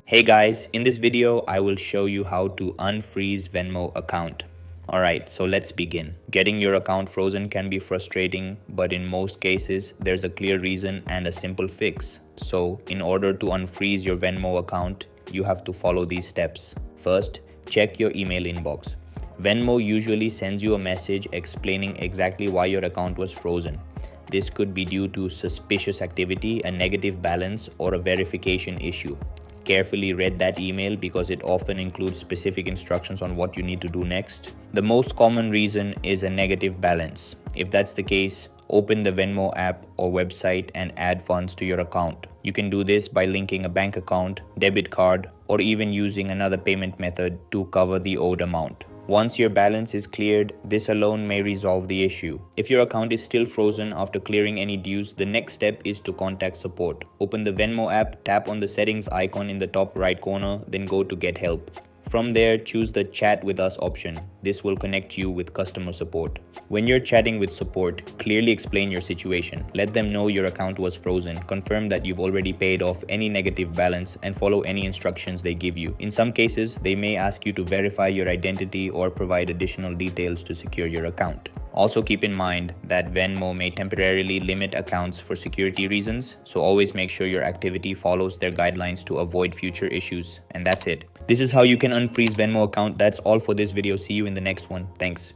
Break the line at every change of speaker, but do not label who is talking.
Hey guys, in this video, I will show you how to unfreeze Venmo account. Alright, so let's begin. Getting your account frozen can be frustrating, but in most cases, there's a clear reason and a simple fix. So, in order to unfreeze your Venmo account, you have to follow these steps. First, check your email inbox. Venmo usually sends you a message explaining exactly why your account was frozen. This could be due to suspicious activity, a negative balance, or a verification issue. Carefully read that email because it often includes specific instructions on what you need to do next. The most common reason is a negative balance. If that's the case, open the Venmo app or website and add funds to your account. You can do this by linking a bank account, debit card, or even using another payment method to cover the owed amount. Once your balance is cleared, this alone may resolve the issue. If your account is still frozen after clearing any dues, the next step is to contact support. Open the Venmo app, tap on the settings icon in the top right corner, then go to Get Help. From there, choose the Chat with Us option. This will connect you with customer support. When you're chatting with support, clearly explain your situation. Let them know your account was frozen, confirm that you've already paid off any negative balance, and follow any instructions they give you. In some cases, they may ask you to verify your identity or provide additional details to secure your account. Also keep in mind that Venmo may temporarily limit accounts for security reasons, so always make sure your activity follows their guidelines to avoid future issues. And that's it. This is how you can unfreeze Venmo account. That's all for this video. See you in the next one. Thanks.